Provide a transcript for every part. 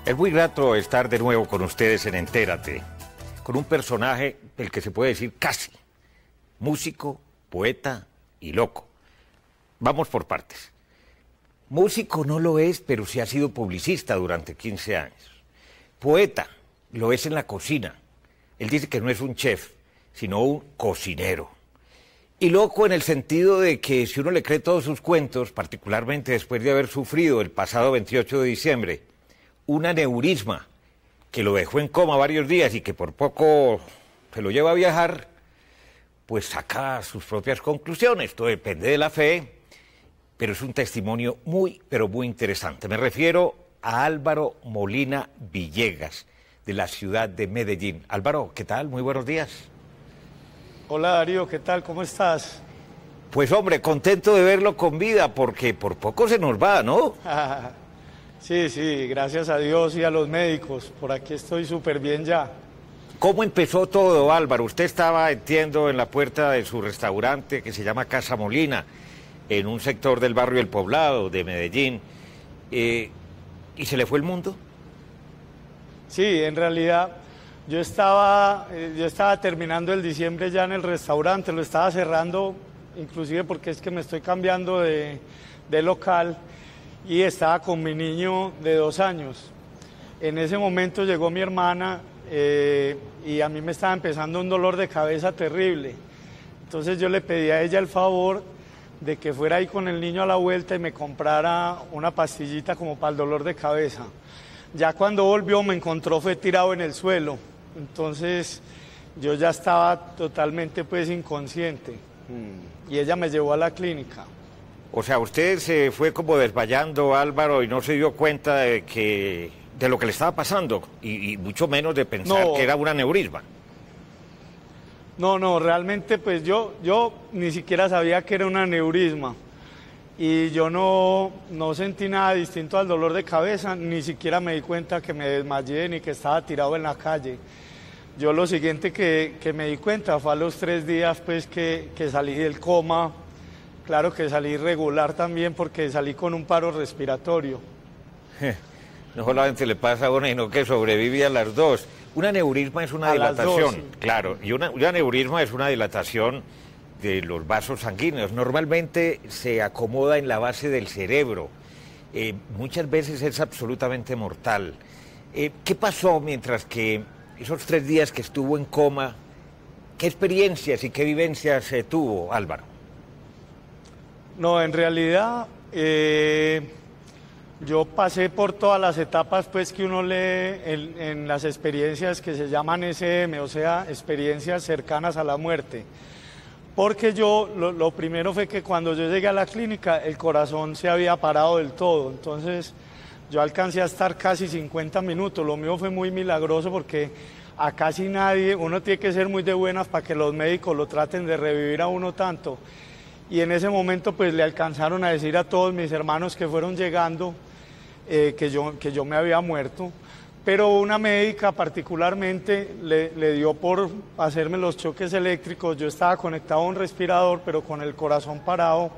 Es muy grato estar de nuevo con ustedes en Entérate, con un personaje del que se puede decir casi, músico, poeta y loco. Vamos por partes. Músico no lo es, pero sí ha sido publicista durante 15 años. Poeta, lo es en la cocina. Él dice que no es un chef, sino un cocinero. Y loco en el sentido de que si uno le cree todos sus cuentos, particularmente después de haber sufrido el pasado 28 de diciembre, un aneurisma que lo dejó en coma varios días y que por poco se lo lleva a viajar, pues saca sus propias conclusiones. Todo depende de la fe, pero es un testimonio muy, pero muy interesante. Me refiero a Álvaro Molina Villegas, de la ciudad de Medellín. Álvaro, ¿qué tal? Muy buenos días. Hola Darío, ¿qué tal? ¿Cómo estás? Pues hombre, contento de verlo con vida, porque por poco se nos va, ¿no? Sí, gracias a Dios y a los médicos. Por aquí estoy súper bien ya. ¿Cómo empezó todo, Álvaro? Usted estaba, entiendo, en la puerta de su restaurante que se llama Casa Molina, en un sector del barrio El Poblado de Medellín, ¿y se le fue el mundo? Sí, en realidad yo estaba terminando el diciembre ya en el restaurante, lo estaba cerrando, inclusive porque es que me estoy cambiando de local y estaba con mi niño de 2 años. En ese momento llegó mi hermana y a mí me estaba empezando un dolor de cabeza terrible. Entonces yo le pedí a ella el favor de que fuera ahí con el niño a la vuelta y me comprara una pastillita como para el dolor de cabeza. Ya cuando volvió me encontró fue tirado en el suelo, entonces yo ya estaba totalmente pues inconsciente y ella me llevó a la clínica. O sea, usted se fue como desmayando, Álvaro, y no se dio cuenta de lo que le estaba pasando y mucho menos de pensar que era un aneurisma. No, realmente pues yo ni siquiera sabía que era un aneurisma. Y yo no sentí nada distinto al dolor de cabeza, ni siquiera me di cuenta que me desmayé ni que estaba tirado en la calle. Yo lo siguiente que me di cuenta fue a los 3 días pues que salí del coma. Claro que salí irregular también porque salí con un paro respiratorio. No solamente le pasa a uno, sino que sobrevive a las dos. Un aneurisma es una dilatación, dos, sí. Claro, y un aneurisma es una dilatación de los vasos sanguíneos. Normalmente se acomoda en la base del cerebro. Muchas veces es absolutamente mortal. ¿Qué pasó mientras que esos 3 días que estuvo en coma, qué experiencias y qué vivencias tuvo, Álvaro? No, en realidad yo pasé por todas las etapas pues que uno lee en las experiencias que se llaman SM, o sea, experiencias cercanas a la muerte. Porque lo primero fue que cuando yo llegué a la clínica, el corazón se había parado del todo. Entonces, yo alcancé a estar casi 50 minutos. Lo mío fue muy milagroso porque a casi nadie, uno tiene que ser muy de buenas para que los médicos lo traten de revivir a uno tanto. Y en ese momento, pues, le alcanzaron a decir a todos mis hermanos que fueron llegando que yo me había muerto. Pero una médica particularmente le dio por hacerme los choques eléctricos. Yo estaba conectado a un respirador, pero con el corazón parado,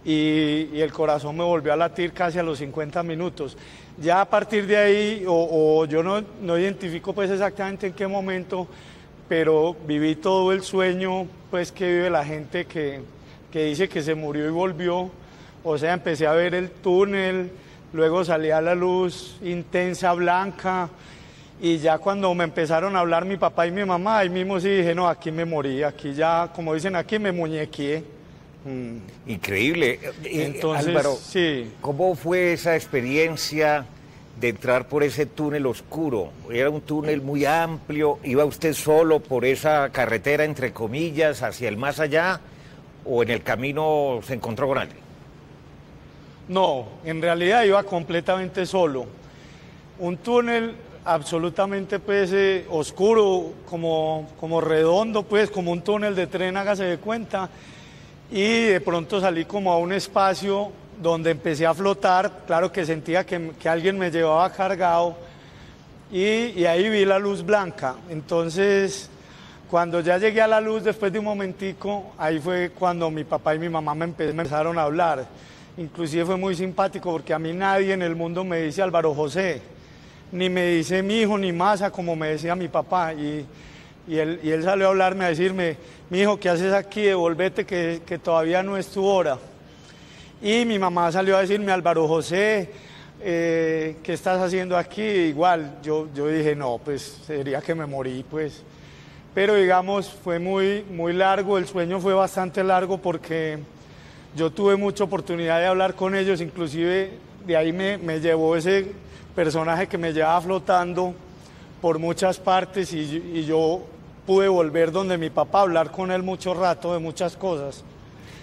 y el corazón me volvió a latir casi a los 50 minutos. Ya a partir de ahí, yo no identifico pues exactamente en qué momento, pero viví todo el sueño pues que vive la gente que dice que se murió y volvió. O sea, empecé a ver el túnel. Luego salía la luz intensa, blanca, y ya cuando me empezaron a hablar mi papá y mi mamá, ahí mismo sí dije, no, aquí me morí, aquí ya, como dicen aquí, me muñequé. Increíble. Entonces, Álvaro, sí. ¿Cómo fue esa experiencia de entrar por ese túnel oscuro? Era un túnel muy amplio, ¿iba usted solo por esa carretera, entre comillas, hacia el más allá, o en el camino se encontró con alguien? No, en realidad iba completamente solo. Un túnel absolutamente pues oscuro, como redondo, pues como un túnel de tren, hágase de cuenta. Y de pronto salí como a un espacio donde empecé a flotar. Claro que sentía que alguien me llevaba cargado y ahí vi la luz blanca. Entonces, cuando ya llegué a la luz, después de un momentico, ahí fue cuando mi papá y mi mamá me empezaron a hablar. Inclusive fue muy simpático porque a mí nadie en el mundo me dice Álvaro José, ni me dice mi hijo ni masa como me decía mi papá. Y él salió a hablarme, a decirme, mi hijo, ¿qué haces aquí? Devolvete que todavía no es tu hora. Y mi mamá salió a decirme, Álvaro José, ¿qué estás haciendo aquí? Igual, yo dije, no, pues sería que me morí, pues. Pero digamos, fue muy largo, el sueño fue bastante largo porque yo tuve mucha oportunidad de hablar con ellos, inclusive de ahí me llevó ese personaje que me llevaba flotando por muchas partes y yo pude volver donde mi papá, hablar con él mucho rato de muchas cosas.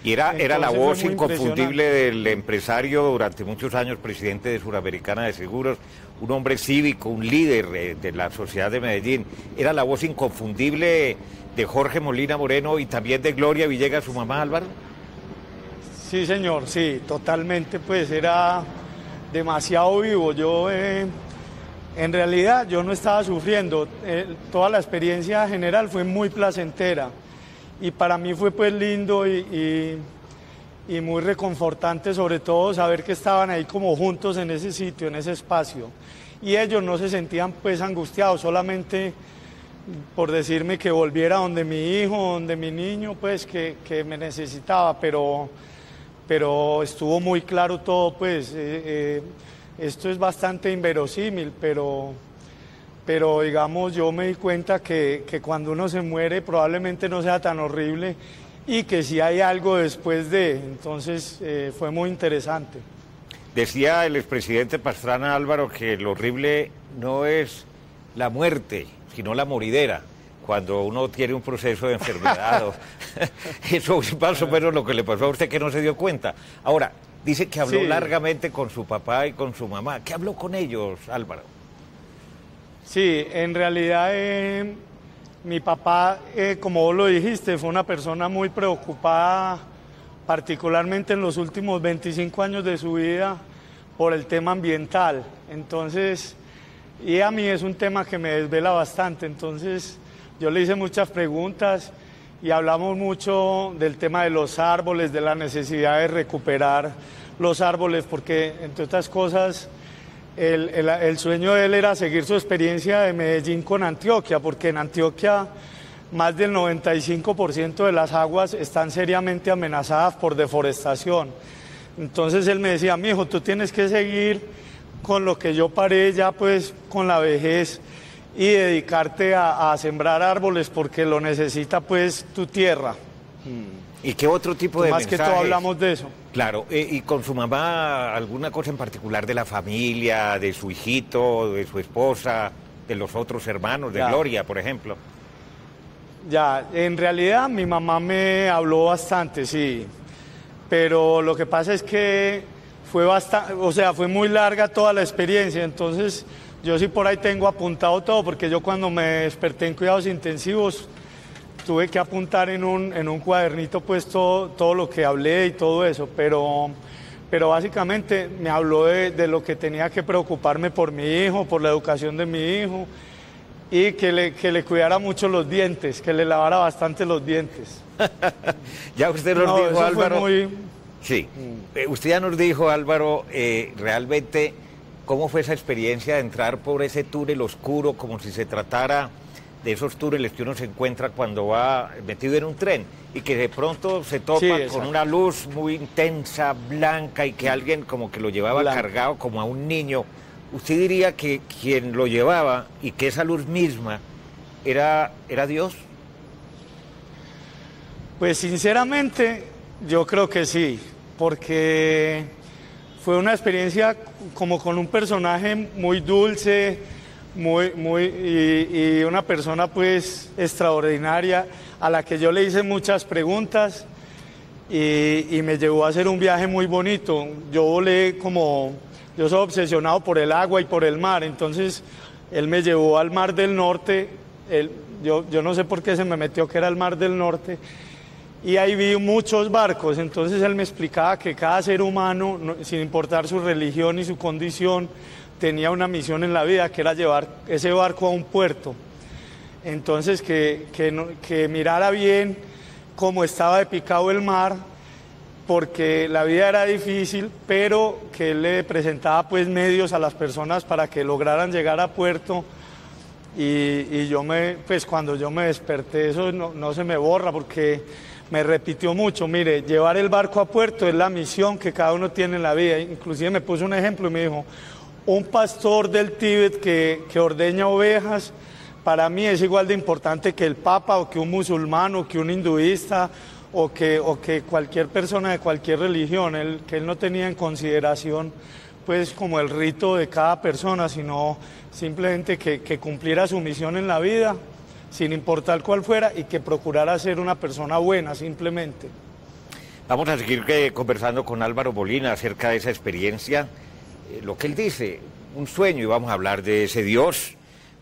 Y era la Entonces, voz fue muy inconfundible del empresario durante muchos años, presidente de Suramericana de Seguros, un hombre cívico, un líder de la sociedad de Medellín. Era la voz inconfundible de Jorge Molina Moreno y también de Gloria Villegas, su mamá, Álvaro. Sí, señor, sí, totalmente, pues era demasiado vivo. Yo, en realidad, yo no estaba sufriendo. Toda la experiencia general fue muy placentera. Y para mí fue pues lindo y muy reconfortante, sobre todo saber que estaban ahí como juntos en ese sitio, en ese espacio. Y ellos no se sentían pues angustiados, solamente por decirme que volviera donde mi hijo, donde mi niño, pues que me necesitaba, pero estuvo muy claro todo, pues esto es bastante inverosímil, pero digamos, yo me di cuenta que cuando uno se muere probablemente no sea tan horrible y que sí hay algo después de, entonces fue muy interesante. Decía el expresidente Pastrana, Álvaro, que lo horrible no es la muerte, sino la moridera, cuando uno tiene un proceso de enfermedad. Eso es más o menos lo que le pasó a usted, que no se dio cuenta. Ahora, dice que habló largamente con su papá y con su mamá. ¿Qué habló con ellos, Álvaro? Sí, en realidad mi papá, como vos lo dijiste, fue una persona muy preocupada, particularmente en los últimos 25 años de su vida, por el tema ambiental. Entonces, y a mí es un tema que me desvela bastante, entonces yo le hice muchas preguntas y hablamos mucho del tema de los árboles, de la necesidad de recuperar los árboles, porque entre otras cosas, el sueño de él era seguir su experiencia de Medellín con Antioquia, porque en Antioquia más del 95% de las aguas están seriamente amenazadas por deforestación. Entonces él me decía, mijo, tú tienes que seguir con lo que yo paré ya pues con la vejez y dedicarte a sembrar árboles porque lo necesita pues tu tierra. ¿Y qué otro tipo de mensajes? Más que todo hablamos de eso. Claro, y con su mamá, ¿alguna cosa en particular de la familia, de su hijito, de su esposa, de los otros hermanos, de Gloria, por ejemplo? Ya, en realidad mi mamá me habló bastante, sí, pero lo que pasa es que fue bastante, o sea, fue muy larga toda la experiencia, entonces yo sí por ahí tengo apuntado todo, porque yo cuando me desperté en cuidados intensivos tuve que apuntar en un cuadernito pues todo lo que hablé y todo eso, pero básicamente me habló de lo que tenía que preocuparme por mi hijo, por la educación de mi hijo, y que le cuidara mucho los dientes, que le lavara bastante los dientes. Ya usted nos dijo, Álvaro. Muy... Sí, usted ya nos dijo, Álvaro, realmente cómo fue esa experiencia de entrar por ese túnel oscuro, como si se tratara de esos túneles que uno se encuentra cuando va metido en un tren y que de pronto se topa con una luz muy intensa, blanca, y que alguien como que lo llevaba cargado como a un niño. ¿Usted diría que quien lo llevaba y que esa luz misma era Dios? Pues sinceramente yo creo que sí, porque fue una experiencia como con un personaje muy dulce, y una persona pues extraordinaria a la que yo le hice muchas preguntas y me llevó a hacer un viaje muy bonito. Yo volé yo soy obsesionado por el agua y por el mar, entonces él me llevó al Mar del Norte, yo no sé por qué se me metió que era el Mar del Norte, y ahí vi muchos barcos, entonces él me explicaba que cada ser humano, sin importar su religión y su condición, tenía una misión en la vida, que era llevar ese barco a un puerto. Entonces que mirara bien cómo estaba de picado el mar porque la vida era difícil, pero que él le presentaba pues medios a las personas para que lograran llegar a puerto. Y pues cuando yo me desperté, eso no se me borra, porque me repitió mucho: mire, llevar el barco a puerto es la misión que cada uno tiene en la vida. Inclusive me puso un ejemplo y me dijo: un pastor del Tíbet que ordeña ovejas, para mí es igual de importante que el Papa, o que un musulmán, o que un hinduista, o que cualquier persona de cualquier religión. Que él no tenía en consideración pues como el rito de cada persona, sino simplemente que cumpliera su misión en la vida, sin importar cuál fuera, y que procurara ser una persona buena, simplemente. Vamos a seguir conversando con Álvaro Molina acerca de esa experiencia, lo que él dice, un sueño, y vamos a hablar de ese Dios,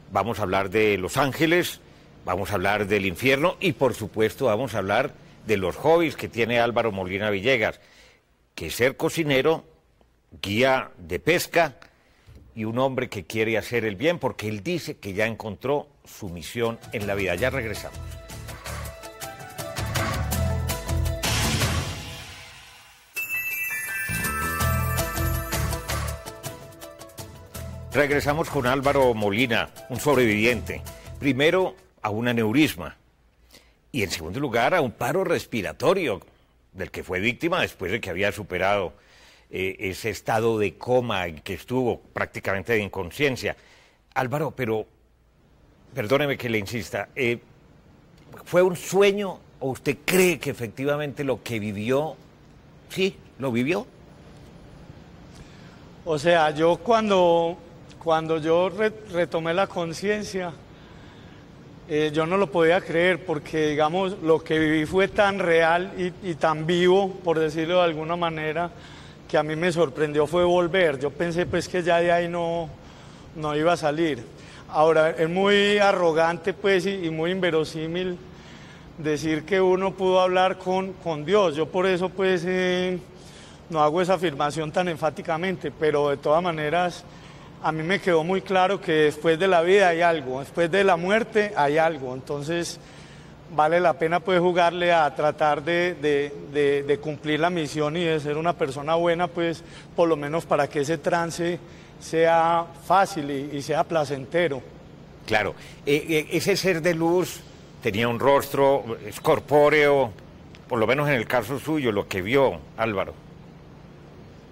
vamos a hablar de los ángeles, vamos a hablar del infierno, y por supuesto vamos a hablar de los hobbies que tiene Álvaro Molina Villegas, que es ser cocinero, guía de pesca y un hombre que quiere hacer el bien, porque él dice que ya encontró su misión en la vida. Ya regresamos. Regresamos con Álvaro Molina, un sobreviviente, primero a un aneurisma y en segundo lugar a un paro respiratorio del que fue víctima después de que había superado ese estado de coma en que estuvo prácticamente de inconsciencia. Álvaro, pero perdóneme que le insista, ¿fue un sueño o usted cree que efectivamente lo que vivió, sí, lo vivió? O sea, yo cuando yo retomé la conciencia, yo no lo podía creer, porque digamos lo que viví fue tan real y tan vivo, por decirlo de alguna manera, que a mí me sorprendió fue volver. Yo pensé pues que ya de ahí no iba a salir. Ahora, es muy arrogante pues y muy inverosímil decir que uno pudo hablar con Dios. Yo por eso pues no hago esa afirmación tan enfáticamente, pero de todas maneras a mí me quedó muy claro que después de la vida hay algo, después de la muerte hay algo. Entonces vale la pena pues jugarle a tratar de cumplir la misión y de ser una persona buena, pues por lo menos para que ese trance sea fácil y sea placentero. Claro, ese ser de luz tenía un rostro, es corpóreo, por lo menos en el caso suyo, lo que vio Álvaro.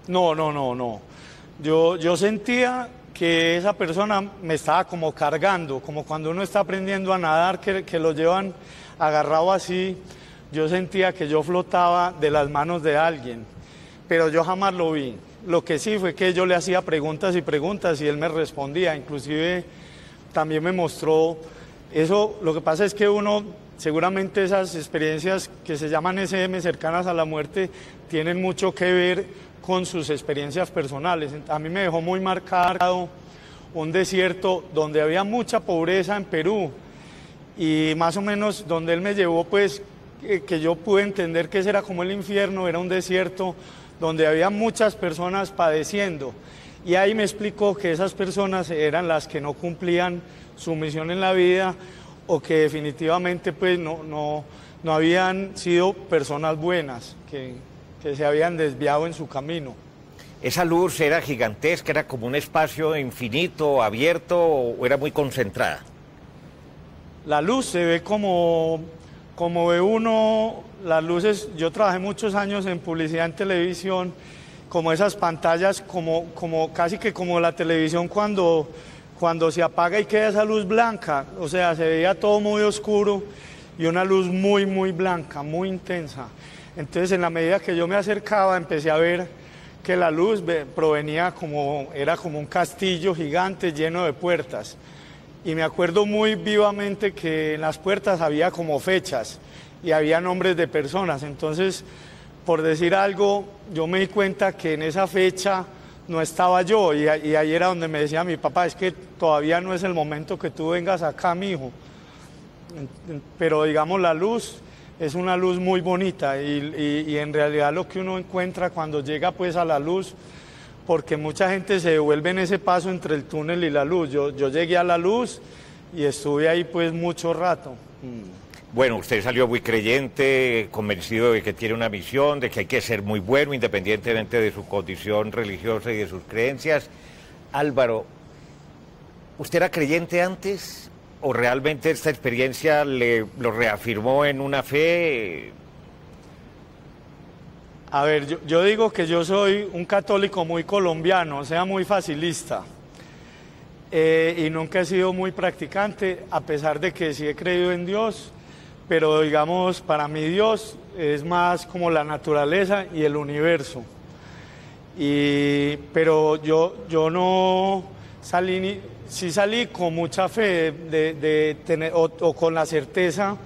No. Yo sentía que esa persona me estaba como cargando, como cuando uno está aprendiendo a nadar, que lo llevan agarrado así. Yo sentía que yo flotaba de las manos de alguien, pero yo jamás lo vi. Lo que sí fue que yo le hacía preguntas y él me respondía. Inclusive también me mostró eso. Lo que pasa es que uno, seguramente esas experiencias que se llaman SM, cercanas a la muerte, tienen mucho que ver con sus experiencias personales. A mí me dejó muy marcado un desierto donde había mucha pobreza en Perú, y más o menos donde él me llevó, pues que yo pude entender que ese era como el infierno, era un desierto donde había muchas personas padeciendo, y ahí me explicó que esas personas eran las que no cumplían su misión en la vida, o que definitivamente pues no habían sido personas buenas, que se habían desviado en su camino. ¿Esa luz era gigantesca, era como un espacio infinito, abierto, o era muy concentrada? La luz se ve como ve uno, las luces. Yo trabajé muchos años en publicidad en televisión, como esas pantallas, como casi que como la televisión cuando se apaga y queda esa luz blanca. O sea, se veía todo muy oscuro y una luz muy, muy blanca, muy intensa. Entonces, en la medida que yo me acercaba, empecé a ver que la luz provenía era como un castillo gigante lleno de puertas. Y me acuerdo muy vivamente que en las puertas había como fechas y había nombres de personas. Entonces, por decir algo, yo me di cuenta que en esa fecha no estaba yo, y ahí era donde me decía mi papá: es que todavía no es el momento que tú vengas acá, mijo. Pero digamos, la luz es una luz muy bonita, y en realidad lo que uno encuentra cuando llega pues a la luz, porque mucha gente se devuelve en ese paso entre el túnel y la luz. Yo llegué a la luz y estuve ahí pues mucho rato. Bueno, usted salió muy creyente, convencido de que tiene una misión, de que hay que ser muy bueno independientemente de su condición religiosa y de sus creencias. Álvaro, ¿usted era creyente antes o realmente esta experiencia lo reafirmó en una fe? A ver, yo digo que yo soy un católico muy colombiano, o sea, muy facilista. Y nunca he sido muy practicante, a pesar de que sí he creído en Dios, pero digamos, para mí Dios es más como la naturaleza y el universo. Pero yo no salí, sí salí con mucha fe de tener, o con la certeza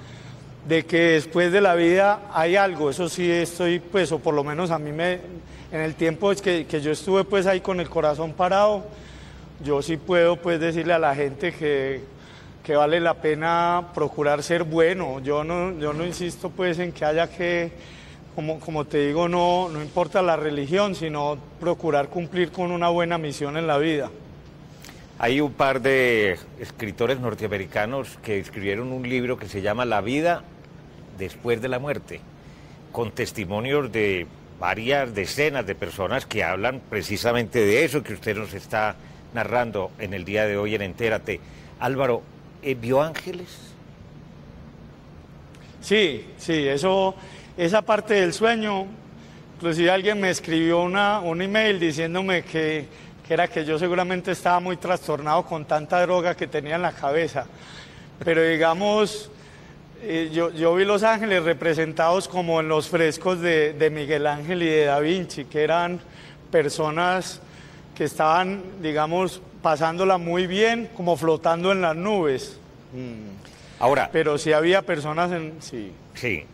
de que después de la vida hay algo. Eso sí estoy, pues, o por lo menos a mí en el tiempo es que yo estuve pues ahí con el corazón parado, yo sí puedo pues decirle a la gente que vale la pena procurar ser bueno. Yo no insisto pues en que haya que, como te digo, no importa la religión, sino procurar cumplir con una buena misión en la vida. Hay un par de escritores norteamericanos que escribieron un libro que se llama La vida después de la muerte, con testimonios de varias decenas de personas que hablan precisamente de eso que usted nos está narrando en el día de hoy en Entérate. Álvaro, ¿vio ángeles? Sí, esa parte del sueño, inclusive alguien me escribió un email diciéndome que era que yo seguramente estaba muy trastornado con tanta droga que tenía en la cabeza, pero digamos, yo vi los ángeles representados como en los frescos de Miguel Ángel y de Da Vinci, que eran personas que estaban, digamos, pasándola muy bien, como flotando en las nubes. Ahora, pero sí había personas sí. Sí,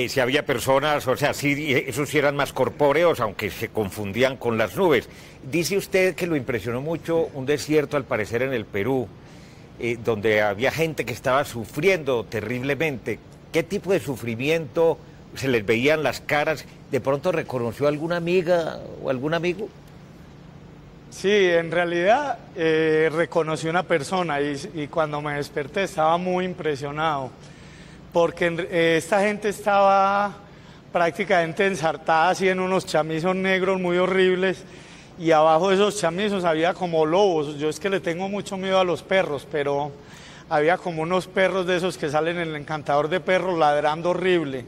si había personas, o sea, sí, esos sí eran más corpóreos, aunque se confundían con las nubes. Dice usted que lo impresionó mucho un desierto, al parecer, en el Perú, donde había gente que estaba sufriendo terriblemente. ¿Qué tipo de sufrimiento se les veían las caras? ¿De pronto reconoció a alguna amiga o algún amigo? Sí, en realidad reconocí una persona y cuando me desperté estaba muy impresionado, porque esta gente estaba prácticamente ensartada así en unos chamizos negros muy horribles, y abajo de esos chamizos había como lobos. Yo es que le tengo mucho miedo a los perros, pero había como unos perros de esos que salen en El Encantador de Perros ladrando horrible.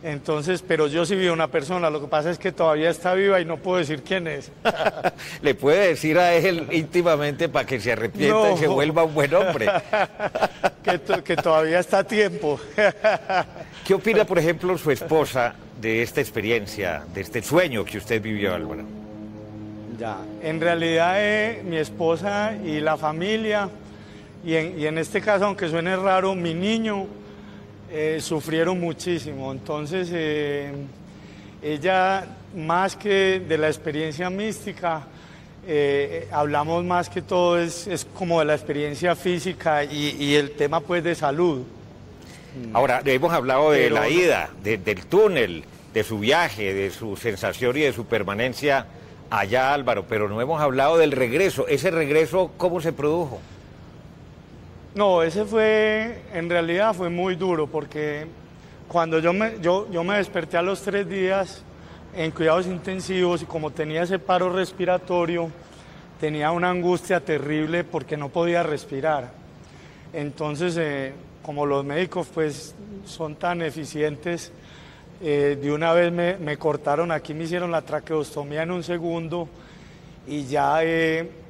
Entonces, pero yo sí vi a una persona, lo que pasa es que todavía está viva y no puedo decir quién es. ¿Le puede decir a él íntimamente para que se arrepienta y se vuelva un buen hombre? que todavía está a tiempo. ¿Qué opina, por ejemplo, su esposa de esta experiencia, de este sueño que usted vivió, Álvaro? Ya, en realidad mi esposa y la familia, y en este caso, aunque suene raro, mi niño, sufrieron muchísimo. Entonces, ella, más que de la experiencia mística, hablamos más que todo, es como de la experiencia física y el tema pues de salud. Ahora, hemos hablado de la ida, del túnel, de su viaje, de su sensación y de su permanencia allá, Álvaro, pero no hemos hablado del regreso. ¿Ese regreso cómo se produjo? No, en realidad fue muy duro, porque cuando yo me desperté a los 3 días en cuidados intensivos, y como tenía ese paro respiratorio, tenía una angustia terrible porque no podía respirar. Entonces, como los médicos pues son tan eficientes, de una vez me cortaron aquí, me hicieron la traqueostomía en un segundo y ya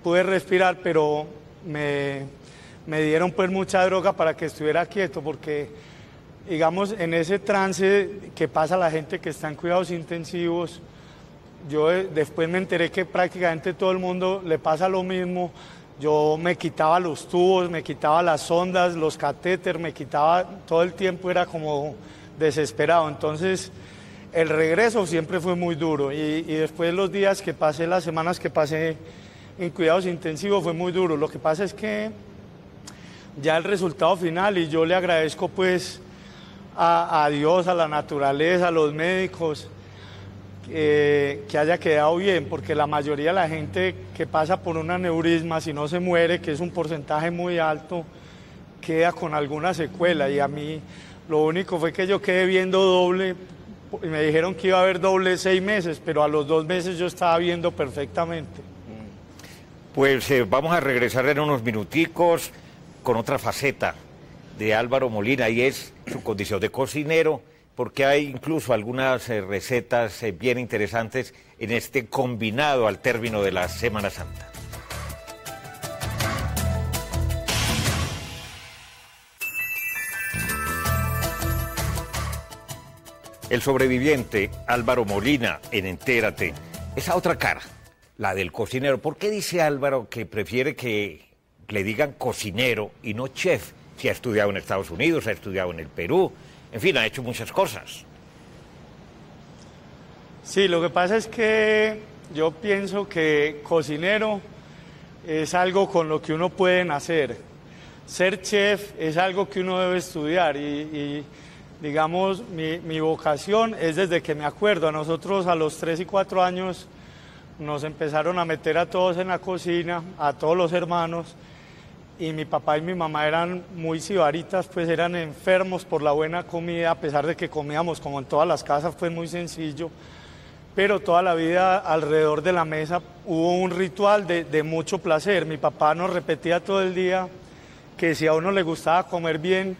pude respirar, pero me dieron pues mucha droga para que estuviera quieto, porque digamos en ese trance que pasa la gente que está en cuidados intensivos, yo después me enteré que prácticamente todo el mundo le pasa lo mismo. Yo me quitaba los tubos, me quitaba las sondas, los catéteres, me quitaba, todo el tiempo era como desesperado. Entonces el regreso siempre fue muy duro, y después los días que pasé, las semanas que pasé en cuidados intensivos fue muy duro. Lo que pasa es que ya el resultado final, y yo le agradezco pues a Dios, a la naturaleza, a los médicos, que haya quedado bien, porque la mayoría de la gente que pasa por un aneurisma, si no se muere, que es un porcentaje muy alto, queda con alguna secuela, y a mí Lo único fue que yo quedé viendo doble y me dijeron que iba a haber doble 6 meses, pero a los 2 meses yo estaba viendo perfectamente. Pues vamos a regresar en unos minuticos con otra faceta de Álvaro Molina, y es su condición de cocinero, porque hay incluso algunas recetas bien interesantes en este combinado al término de la Semana Santa. El sobreviviente Álvaro Molina en Entérate, esa otra cara, la del cocinero. ¿Por qué dice Álvaro que prefiere que le digan cocinero y no chef? Si ha estudiado en Estados Unidos, ha estudiado en el Perú, en fin, ha hecho muchas cosas. Sí, lo que pasa es que yo pienso que cocinero es algo con lo que uno puede nacer. Ser chef es algo que uno debe estudiar y digamos, mi vocación es desde que me acuerdo. A nosotros a los 3 y 4 años nos empezaron a meter a todos en la cocina, a todos los hermanos, y mi papá y mi mamá eran muy sibaritas, pues eran enfermos por la buena comida, a pesar de que comíamos como en todas las casas, pues muy sencillo, pero toda la vida alrededor de la mesa hubo un ritual de mucho placer. Mi papá nos repetía todo el día que si a uno le gustaba comer bien,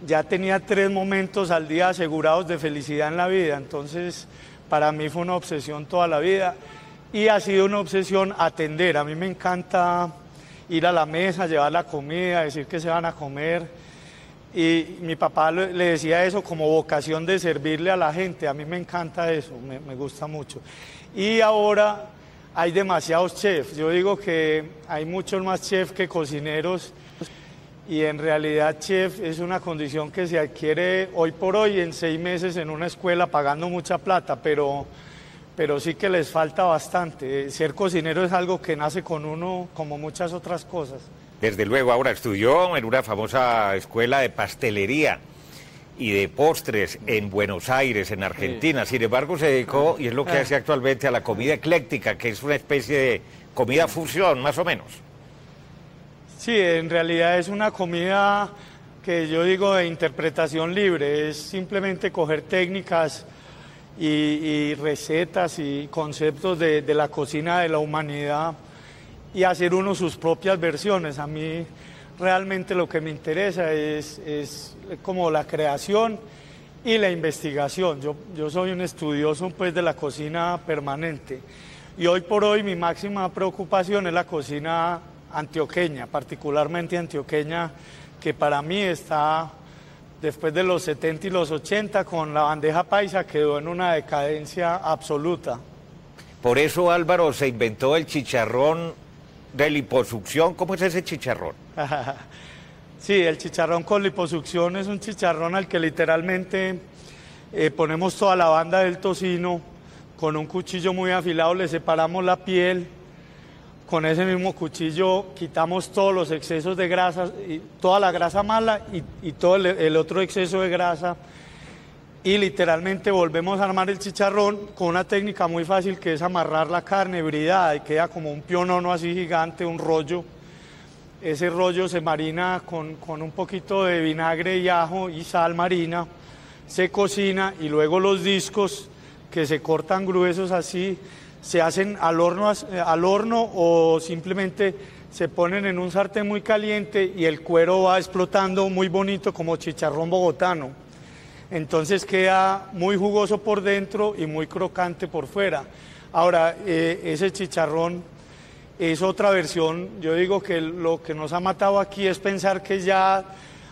ya tenía 3 momentos al día asegurados de felicidad en la vida. Entonces, para mí fue una obsesión toda la vida y ha sido una obsesión atender. A mí me encanta ir a la mesa, llevar la comida, decir que se van a comer. Y mi papá le decía eso como vocación de servirle a la gente. A mí me encanta eso, me gusta mucho. Y ahora hay demasiados chefs. Yo digo que hay muchos más chefs que cocineros. Y en realidad chef es una condición que se adquiere hoy por hoy en 6 meses en una escuela pagando mucha plata, pero sí que les falta bastante. Ser cocinero es algo que nace con uno como muchas otras cosas. Desde luego, ahora estudió en una famosa escuela de pastelería y de postres en Buenos Aires, en Argentina. Sí. Sin embargo, se dedicó, y es lo que hace actualmente, a la comida ecléctica, que es una especie de comida fusión, más o menos. Sí, en realidad es una comida que yo digo de interpretación libre, es simplemente coger técnicas y recetas y conceptos de la cocina de la humanidad y hacer uno sus propias versiones. A mí realmente lo que me interesa es como la creación y la investigación. Yo soy un estudioso pues de la cocina permanente y hoy por hoy mi máxima preocupación es la cocina antioqueña, particularmente antioqueña, que para mí está, después de los 70 y los 80, con la bandeja paisa, quedó en una decadencia absoluta. Por eso Álvaro se inventó el chicharrón de liposucción. ¿Cómo es ese chicharrón? Sí, el chicharrón con liposucción es un chicharrón al que literalmente ponemos toda la banda del tocino, con un cuchillo muy afilado le separamos la piel. Con ese mismo cuchillo quitamos todos los excesos de grasa, toda la grasa mala y todo el otro exceso de grasa. Y literalmente volvemos a armar el chicharrón con una técnica muy fácil que es amarrar la carne bridada y queda como un pionono así gigante, un rollo. Ese rollo se marina con un poquito de vinagre y ajo y sal marina, se cocina y luego los discos que se cortan gruesos así, se hacen al horno o simplemente se ponen en un sartén muy caliente y el cuero va explotando muy bonito como chicharrón bogotano. Entonces queda muy jugoso por dentro y muy crocante por fuera. Ahora, ese chicharrón es otra versión. Yo digo que lo que nos ha matado aquí es pensar que ya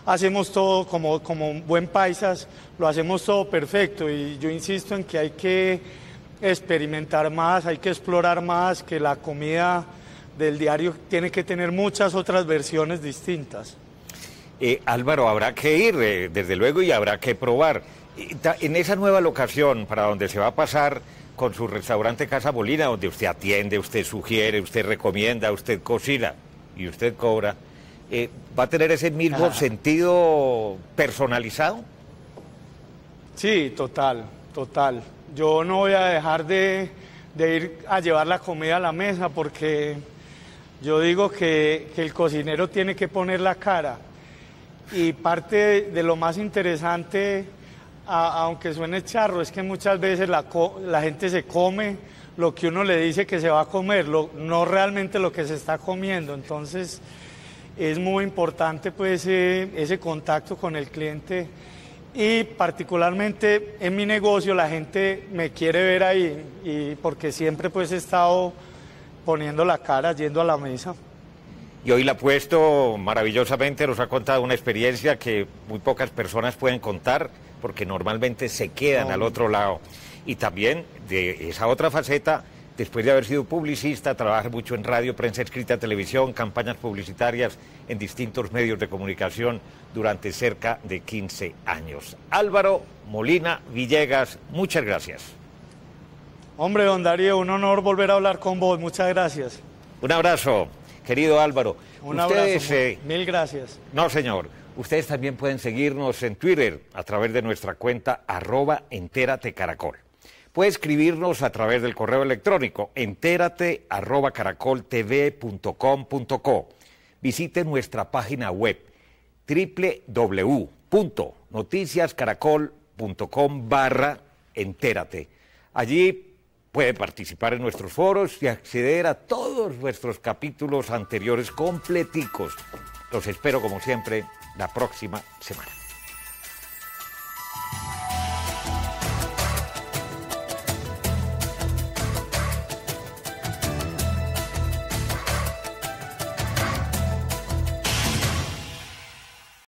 hacemos todo como buen paisas, lo hacemos todo perfecto y yo insisto en que hay que experimentar más, hay que explorar más, que la comida del diario tiene que tener muchas otras versiones distintas. Álvaro, habrá que ir, desde luego, y habrá que probar. En esa nueva locación para donde se va a pasar con su restaurante Casa Molina, donde usted atiende, usted sugiere, usted recomienda, usted cocina y usted cobra, ¿va a tener ese mismo sentido personalizado? Sí, total. Yo no voy a dejar de ir a llevar la comida a la mesa porque yo digo que el cocinero tiene que poner la cara Y parte de lo más interesante, aunque suene charro, es que muchas veces la gente se come lo que uno le dice que se va a comer, no realmente lo que se está comiendo. Entonces es muy importante pues ese contacto con el cliente, y particularmente en mi negocio la gente me quiere ver ahí, y porque siempre pues he estado poniendo la cara, yendo a la mesa. Y hoy la ha puesto maravillosamente, nos ha contado una experiencia que muy pocas personas pueden contar, porque normalmente se quedan al otro lado. Y también de esa otra faceta, después de haber sido publicista, trabaja mucho en radio, prensa escrita, televisión, campañas publicitarias en distintos medios de comunicación durante cerca de 15 años. Álvaro Molina Villegas, muchas gracias. Hombre, don Darío, un honor volver a hablar con vos, muchas gracias. Un abrazo, querido Álvaro. Un abrazo, mil gracias. No, señor. Ustedes también pueden seguirnos en Twitter a través de nuestra cuenta @entératecaracol. Puede escribirnos a través del correo electrónico enterate@caracoltv.com.co. Visite nuestra página web www.noticiascaracol.com/entérate. Allí puede participar en nuestros foros y acceder a todos nuestros capítulos anteriores completicos. Los espero como siempre la próxima semana.